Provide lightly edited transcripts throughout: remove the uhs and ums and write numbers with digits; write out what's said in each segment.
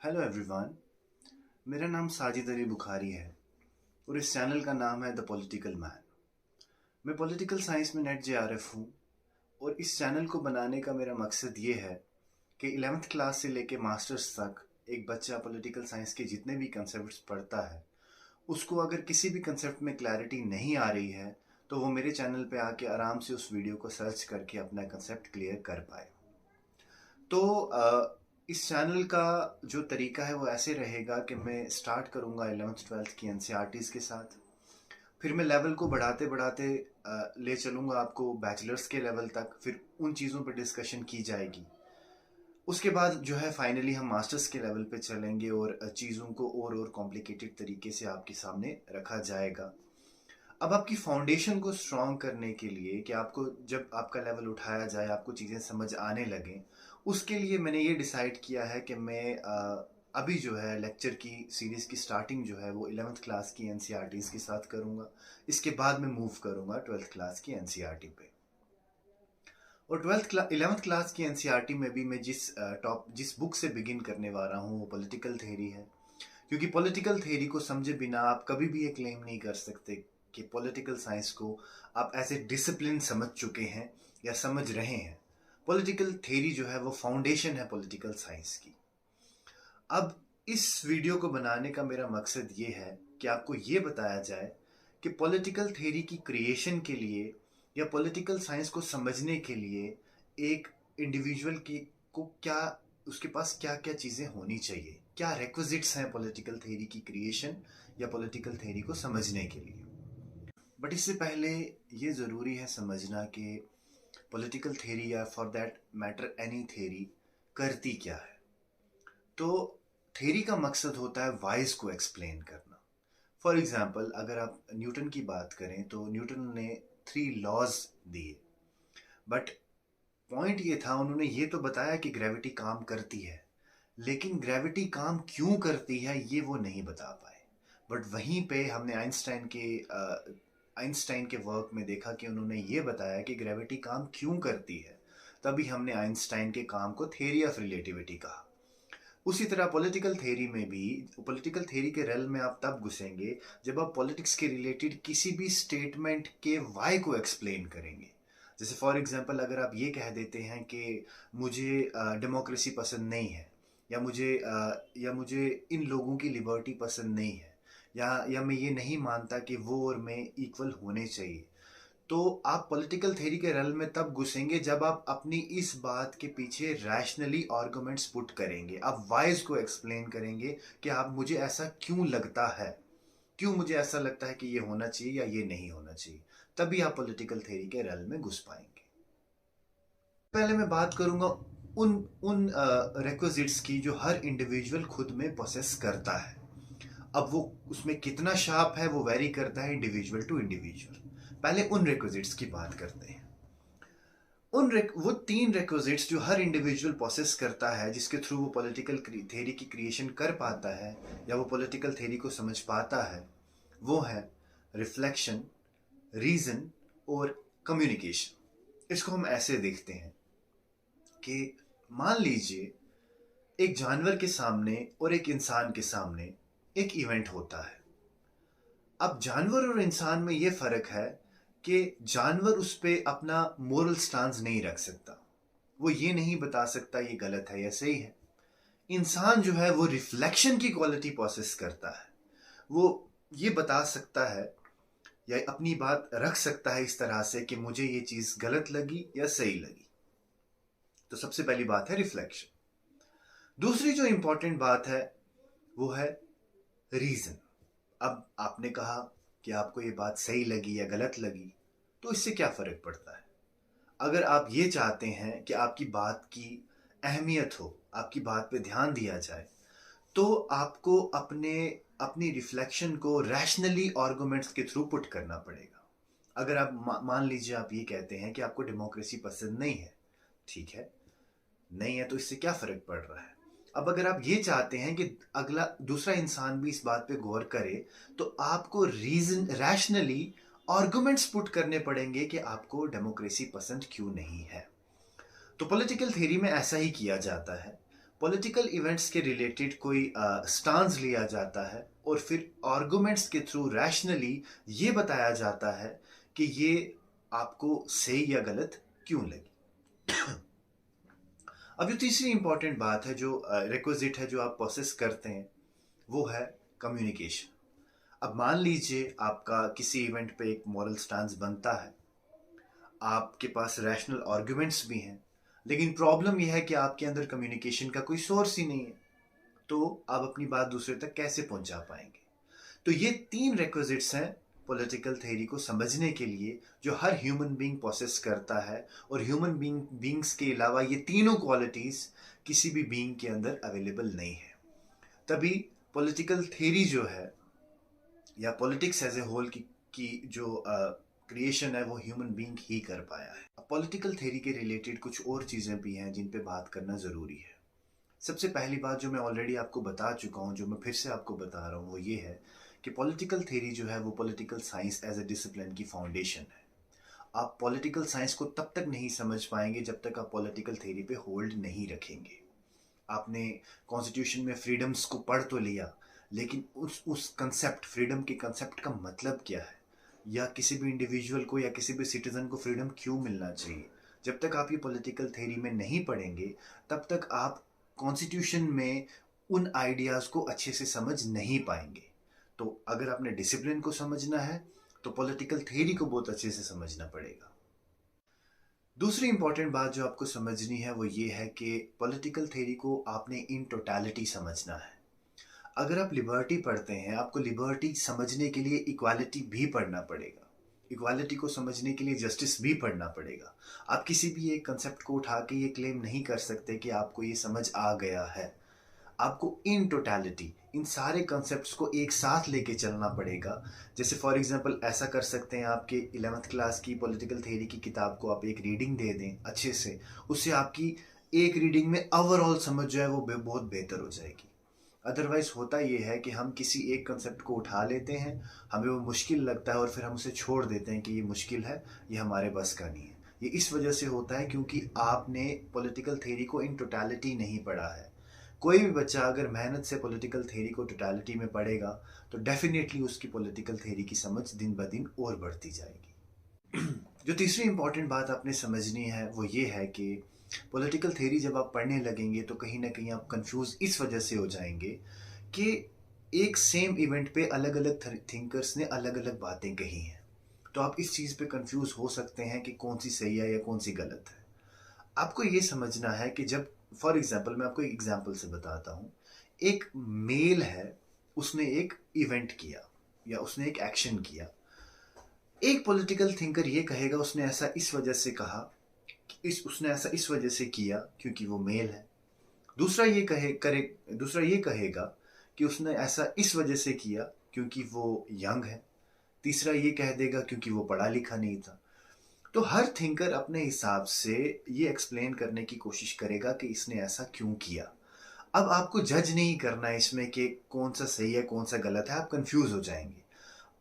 Hello everyone. मेरा नाम साजिद अली बुखारी है और इस चैनल का नाम है द पॉलिटिकल मैन। मैं पॉलिटिकल साइंस में नेट जेआरएफ हूँ और इस चैनल को बनाने का मेरा मकसद ये है कि 11th क्लास से लेके मास्टर्स तक एक बच्चा पॉलिटिकल साइंस के जितने भी कंसेप्ट्स पढ़ता है उसको अगर किसी भी कंसेप्ट में क्लैरिटी नहीं आ रही है तो वो मेरे चैनल पे आके आराम से उस वीडियो को सर्च करके अपना कंसेप्ट क्लियर कर पाए। तो इस चैनल का जो तरीका है वो ऐसे रहेगा कि मैं स्टार्ट करूँगा 11th-12th की एनसीईआरटीज़ के साथ। फिर मैं लेवल को बढ़ाते बढ़ाते ले चलूँगा आपको बैचलर्स के लेवल तक, फिर उन चीज़ों पर डिस्कशन की जाएगी। उसके बाद जो है फाइनली हम मास्टर्स के लेवल पे चलेंगे और चीज़ों को और कॉम्प्लिकेटेड तरीके से आपके सामने रखा जाएगा। अब आपकी फाउंडेशन को स्ट्रॉन्ग करने के लिए कि आपको जब आपका लेवल उठाया जाए आपको चीज़ें समझ आने लगें, उसके लिए मैंने ये डिसाइड किया है कि मैं अभी जो है लेक्चर की सीरीज़ की स्टार्टिंग जो है वो 11th क्लास की एनसीईआरटीज़ के साथ करूँगा। इसके बाद मैं मूव करूँगा 12th क्लास की एनसीईआरटी पे। और 11th क्लास की एनसीईआरटी में भी मैं जिस बुक से बिगिन करने वाला हूँ वो पॉलिटिकल थ्योरी है, क्योंकि पॉलिटिकल थ्योरी को समझे बिना आप कभी भी ये क्लेम नहीं कर सकते कि पॉलिटिकल साइंस को आप ऐसे डिसिप्लिन समझ चुके हैं या समझ रहे हैं। पॉलिटिकल थ्योरी जो है वो फाउंडेशन है पॉलिटिकल साइंस की। अब इस वीडियो को बनाने का मेरा मकसद ये है कि आपको ये बताया जाए कि पॉलिटिकल थ्योरी की क्रिएशन के लिए या पॉलिटिकल साइंस को समझने के लिए एक इंडिविजुअल की को क्या उसके पास क्या क्या चीज़ें होनी चाहिए, क्या रिक्विजिट्स हैं पॉलिटिकल थ्योरी की क्रिएशन या पॉलिटिकल थ्योरी को समझने के लिए। बट इससे पहले ये ज़रूरी है समझना कि पॉलिटिकल थ्योरी या for that matter any theory करती क्या है। तो थ्योरी का मकसद होता है वाइज को एक्सप्लेन करना। फॉर एग्जाम्पल अगर आप न्यूटन की बात करें तो न्यूटन ने 3 लॉज दिए, बट पॉइंट ये था उन्होंने ये तो बताया कि ग्रेविटी काम करती है, लेकिन ग्रेविटी काम क्यों करती है ये वो नहीं बता पाए। बट वहीं पे हमने आइंस्टाइन के वर्क में देखा कि उन्होंने ये बताया कि ग्रेविटी काम क्यों करती है। तभी हमने आइंस्टाइन के काम को थ्योरी ऑफ रिलेटिविटी कहा। उसी तरह पॉलिटिकल थ्योरी में भी पॉलिटिकल थ्योरी के रेल में आप तब घुसेंगे जब आप पॉलिटिक्स के रिलेटेड किसी भी स्टेटमेंट के वाई को एक्सप्लेन करेंगे। जैसे फॉर एग्जांपल अगर आप ये कह देते हैं कि मुझे डेमोक्रेसी पसंद नहीं है, या मुझे इन लोगों की लिबर्टी पसंद नहीं है, या मैं ये नहीं मानता कि वो और मैं इक्वल होने चाहिए, तो आप पॉलिटिकल थ्योरी के रल में तब घुसेंगे जब आप अपनी इस बात के पीछे रैशनली आर्गुमेंट्स पुट करेंगे, आप वाइज को एक्सप्लेन करेंगे कि आप मुझे ऐसा क्यों लगता है, क्यों मुझे ऐसा लगता है कि ये होना चाहिए या ये नहीं होना चाहिए। तभी आप पॉलिटिकल थ्योरी के रल में घुस पाएंगे। पहले मैं बात करूंगा उन उन रिक्विजिट्स की जो हर इंडिविजुअल खुद में पोसेस करता है। अब वो उसमें कितना शार्प है वो वेरी करता है इंडिविजुअल टू इंडिविजुअल। पहले उन रिक्विजिट्स की बात करते हैं। वो 3 रिक्विजिट्स जो हर इंडिविजुअल प्रोसेस करता है जिसके थ्रू वो पॉलिटिकल थ्योरी की क्रिएशन कर पाता है या वो पॉलिटिकल थ्योरी को समझ पाता है, वो है रिफ्लेक्शन, रीजन और कम्युनिकेशन। इसको हम ऐसे देखते हैं कि मान लीजिए एक जानवर के सामने और एक इंसान के सामने एक इवेंट होता है। अब जानवर और इंसान में यह फर्क है कि जानवर उस पर अपना मोरल स्टांस नहीं रख सकता, वो ये नहीं बता सकता ये गलत है या सही है। इंसान जो है वो रिफ्लेक्शन की क्वालिटी प्रोसेस करता है, वो ये बता सकता है या अपनी बात रख सकता है इस तरह से कि मुझे ये चीज गलत लगी या सही लगी। तो सबसे पहली बात है रिफ्लेक्शन। दूसरी जो इंपॉर्टेंट बात है वो है रीजन। अब आपने कहा कि आपको ये बात सही लगी या गलत लगी, तो इससे क्या फर्क पड़ता है। अगर आप ये चाहते हैं कि आपकी बात की अहमियत हो, आपकी बात पे ध्यान दिया जाए, तो आपको अपनी रिफ्लेक्शन को रैशनली आर्गुमेंट्स के थ्रू पुट करना पड़ेगा। अगर आप मान लीजिए आप ये कहते हैं कि आपको डेमोक्रेसी पसंद नहीं है, ठीक है, नहीं है तो इससे क्या फर्क पड़ रहा है। अब अगर आप ये चाहते हैं कि अगला दूसरा इंसान भी इस बात पे गौर करे, तो आपको रीजन रैशनली आर्गुमेंट्स पुट करने पड़ेंगे कि आपको डेमोक्रेसी पसंद क्यों नहीं है। तो पॉलिटिकल थ्योरी में ऐसा ही किया जाता है। पॉलिटिकल इवेंट्स के रिलेटेड कोई स्टांस लिया जाता है और फिर आर्गुमेंट्स के थ्रू रैशनली ये बताया जाता है कि ये आपको सही या गलत क्यों लगी। अब जो तीसरी इंपॉर्टेंट बात है, जो रिक्विजिट है, जो आप प्रोसेस करते हैं, वो है कम्युनिकेशन। अब मान लीजिए आपका किसी इवेंट पे एक मॉरल स्टांस बनता है, आपके पास रैशनल आर्गुमेंट्स भी हैं, लेकिन प्रॉब्लम यह है कि आपके अंदर कम्युनिकेशन का कोई सोर्स ही नहीं है, तो आप अपनी बात दूसरे तक कैसे पहुंचा पाएंगे। तो ये 3 रिक्विजिट्स हैं पॉलिटिकल थ्योरी को समझने के लिए, जो हर ह्यूमन बीइंग प्रोसेस करता है, और ह्यूमन बीइंग्स के अलावा ये तीनों क्वालिटीज किसी भी बीइंग के अंदर अवेलेबल नहीं है। तभी पॉलिटिकल थ्योरी जो है, या पॉलिटिक्स एज ए होल की जो क्रिएशन है, वो ह्यूमन बीइंग ही कर पाया है। अब पॉलिटिकल थ्योरी के रिलेटेड कुछ और चीज़ें भी हैं जिन पे बात करना ज़रूरी है। सबसे पहली बात जो मैं ऑलरेडी आपको बता चुका हूँ, जो मैं फिर से आपको बता रहा हूँ, वो ये है कि पॉलिटिकल थ्योरी जो है वो political science as a discipline की फाउंडेशन है। आप पॉलिटिकल साइंस को तब तक नहीं समझ पाएंगे जब तक आप पॉलिटिकल थ्योरी पे होल्ड नहीं रखेंगे। आपने कॉन्स्टिट्यूशन में फ्रीडम्स को पढ़ तो लिया, लेकिन उस कंसेप्ट, फ्रीडम के कंसेप्ट का मतलब क्या है, या किसी भी इंडिविजुअल को या किसी भी सिटीजन को फ्रीडम क्यों मिलना चाहिए, जब तक आप ये पॉलिटिकल थ्योरी में नहीं पढ़ेंगे तब तक आप कॉन्स्टिट्यूशन में उन आइडियाज को अच्छे से समझ नहीं पाएंगे। तो अगर आपने डिसिप्लिन को समझना है तो पॉलिटिकल थ्योरी को बहुत अच्छे से समझना पड़ेगा। दूसरी इंपॉर्टेंट बात जो आपको समझनी है वो ये है कि पॉलिटिकल थ्योरी को आपने इन टोटलिटी समझना है। अगर आप लिबर्टी पढ़ते हैं, आपको लिबर्टी समझने के लिए इक्वालिटी भी पढ़ना पड़ेगा, इक्वालिटी को समझने के लिए जस्टिस भी पढ़ना पड़ेगा। आप किसी भी एक कंसेप्ट को उठा के ये क्लेम नहीं कर सकते कि आपको ये समझ आ गया है। आपको इन टोटलिटी, इन सारे कंसेप्ट्स को एक साथ लेके चलना पड़ेगा। जैसे फॉर एग्जांपल ऐसा कर सकते हैं, आपके 11th क्लास की पॉलिटिकल थ्योरी की किताब को आप एक रीडिंग दे दें अच्छे से, उससे आपकी एक रीडिंग में ओवरऑल समझ जो है वो बहुत बेहतर हो जाएगी। अदरवाइज होता ये है कि हम किसी एक कंसेप्ट को उठा लेते हैं, हमें वो मुश्किल लगता है और फिर हम उसे छोड़ देते हैं कि ये मुश्किल है, ये हमारे बस का नहीं है। ये इस वजह से होता है क्योंकि आपने पॉलिटिकल थ्योरी को इन टोटलिटी नहीं पढ़ा है। कोई भी बच्चा अगर मेहनत से पॉलिटिकल थ्योरी को टोटलिटी में पढ़ेगा तो डेफिनेटली उसकी पॉलिटिकल थ्योरी की समझ दिन ब दिन और बढ़ती जाएगी। जो तीसरी इंपॉर्टेंट बात आपने समझनी है वो ये है कि पॉलिटिकल थ्योरी जब आप पढ़ने लगेंगे तो कहीं ना कहीं आप कंफ्यूज इस वजह से हो जाएंगे कि एक सेम इवेंट पे अलग अलग थिंकर्स ने अलग अलग बातें कही हैं। तो आप इस चीज़ पे कंफ्यूज हो सकते हैं कि कौन सी सही है या कौन सी गलत है। आपको ये समझना है कि जब, फॉर एग्जाम्पल, मैं आपको एक एग्जाम्पल से बताता हूँ। एक मेल है, उसने एक इवेंट किया या उसने एक एक्शन किया। एक पॉलिटिकल थिंकर ये कहेगा उसने ऐसा इस वजह से कहा, उसने ऐसा इस वजह से किया क्योंकि वो मेल है। दूसरा ये कहेगा कि उसने ऐसा इस वजह से किया क्योंकि वो यंग है। तीसरा ये कह देगा क्योंकि वो पढ़ा लिखा नहीं था। तो हर थिंकर अपने हिसाब से ये एक्सप्लेन करने की कोशिश करेगा कि इसने ऐसा क्यों किया। अब आपको जज नहीं करना है इसमें कि कौन सा सही है कौन सा गलत है, आप कंफ्यूज हो जाएंगे।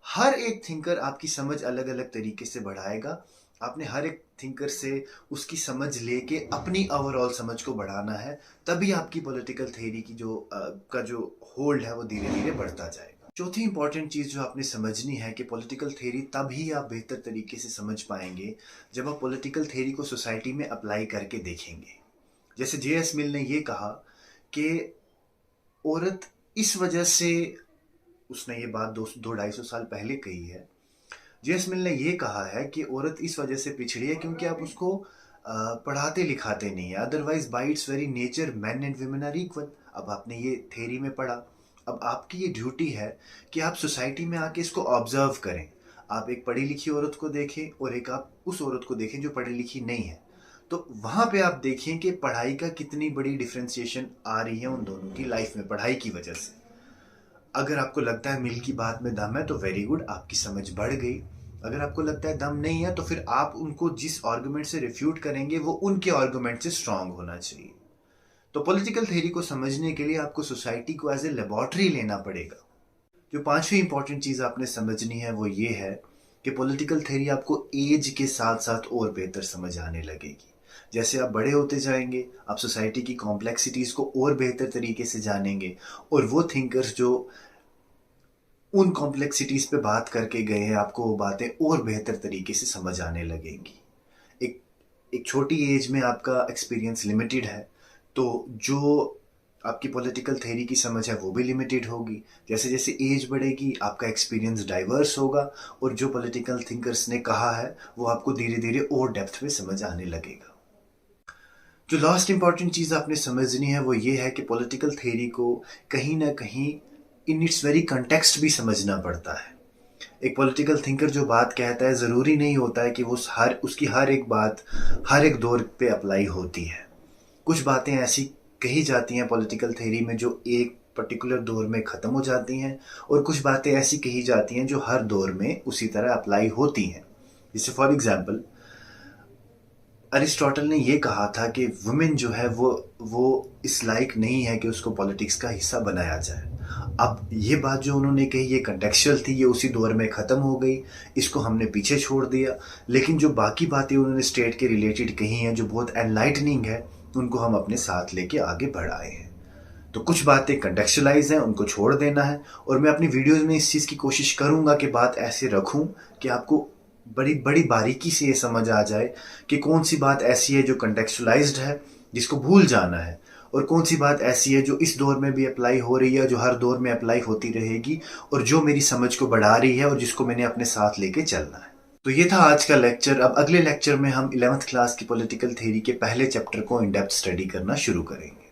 हर एक थिंकर आपकी समझ अलग अलग तरीके से बढ़ाएगा। आपने हर एक थिंकर से उसकी समझ लेके अपनी ओवरऑल समझ को बढ़ाना है, तभी आपकी पॉलिटिकल थ्योरी की जो होल्ड है वो धीरे धीरे बढ़ता जाएगा। चौथी इंपॉर्टेंट चीज़ जो आपने समझनी है कि पॉलिटिकल थ्योरी तभी आप बेहतर तरीके से समझ पाएंगे जब आप पॉलिटिकल थ्योरी को सोसाइटी में अप्लाई करके देखेंगे। जैसे J.S. मिल ने ये कहा कि औरत इस वजह से, उसने ये बात 200-250 साल पहले कही है। J.S. मिल ने ये कहा है कि औरत इस वजह से पिछड़ी है क्योंकि आप उसको पढ़ाते लिखाते नहीं है। Otherwise by its very nature man and women are equal. अब आपने ये थ्योरी में पढ़ा, अब आपकी ये ड्यूटी है कि आप सोसाइटी में आके इसको ऑब्जर्व करें। आप एक पढ़ी लिखी औरत को देखें और एक आप उस औरत को देखें जो पढ़ी लिखी नहीं है। तो वहाँ पे आप देखें कि पढ़ाई का कितनी बड़ी डिफ्रेंसिएशन आ रही है उन दोनों की लाइफ में पढ़ाई की वजह से। अगर आपको लगता है मिल की बात में दम है तो वेरी गुड, आपकी समझ बढ़ गई। अगर आपको लगता है दम नहीं है तो फिर आप उनको जिस आर्गुमेंट से रिफ्यूट करेंगे वो उनके आर्गुमेंट से स्ट्रांग होना चाहिए। तो पॉलिटिकल थ्योरी को समझने के लिए आपको सोसाइटी को एज ए लेबोरेटरी लेना पड़ेगा। जो पांचवी इंपॉर्टेंट चीज़ आपने समझनी है वो ये है कि पॉलिटिकल थ्योरी आपको एज के साथ साथ और बेहतर समझ आने लगेगी। जैसे आप बड़े होते जाएंगे, आप सोसाइटी की कॉम्प्लेक्सिटीज़ को और बेहतर तरीके से जानेंगे, और वो थिंकर्स जो उन कॉम्प्लेक्सिटीज़ पे बात करके गए हैं, आपको वो बातें और बेहतर तरीके से समझ आने लगेंगी। एक एक छोटी एज में आपका एक्सपीरियंस लिमिटेड है, तो जो आपकी पॉलिटिकल थ्योरी की समझ है वो भी लिमिटेड होगी। जैसे जैसे एज बढ़ेगी, आपका एक्सपीरियंस डाइवर्स होगा, और जो पॉलिटिकल थिंकर्स ने कहा है वो आपको धीरे धीरे और डेप्थ में समझ आने लगेगा। जो लास्ट इंपॉर्टेंट चीज़ आपने समझनी है वो ये है कि पॉलिटिकल थ्योरी को कहीं ना कहीं इन इट्स वेरी कंटेक्स्ट भी समझना पड़ता है। एक पॉलिटिकल थिंकर जो बात कहता है, ज़रूरी नहीं होता है कि वो उसकी हर एक बात हर एक दौर पे अप्लाई होती है। कुछ बातें ऐसी कही जाती हैं पॉलिटिकल थ्योरी में जो एक पर्टिकुलर दौर में ख़त्म हो जाती हैं, और कुछ बातें ऐसी कही जाती हैं जो हर दौर में उसी तरह अप्लाई होती हैं। जैसे फॉर एग्जांपल, अरिस्टोटल ने ये कहा था कि वुमेन जो है वो इस लायक नहीं है कि उसको पॉलिटिक्स का हिस्सा बनाया जाए। अब ये बात जो उन्होंने कही ये कंटेक्चुअल थी, ये उसी दौर में ख़त्म हो गई, इसको हमने पीछे छोड़ दिया। लेकिन जो बाकी बातें उन्होंने स्टेट के रिलेटेड कही हैं जो बहुत एनलाइटनिंग है, उनको हम अपने साथ लेके आगे बढ़ आए हैं। तो कुछ बातें कंटेक्चुअलाइज हैं, उनको छोड़ देना है, और मैं अपनी वीडियोज़ में इस चीज़ की कोशिश करूँगा कि बात ऐसे रखूँ कि आपको बड़ी बड़ी बारीकी से ये समझ आ जाए कि कौन सी बात ऐसी है जो कंटेक्चुअलाइज्ड है, जिसको भूल जाना है, और कौन सी बात ऐसी है जो इस दौर में भी अप्लाई हो रही है, जो हर दौर में अप्लाई होती रहेगी, और जो मेरी समझ को बढ़ा रही है, और जिसको मैंने अपने साथ लेके चलना है। तो ये था आज का लेक्चर। अब अगले लेक्चर में हम 11th क्लास की पॉलिटिकल थ्योरी के पहले चैप्टर को इन डेप्थ स्टडी करना शुरू करेंगे।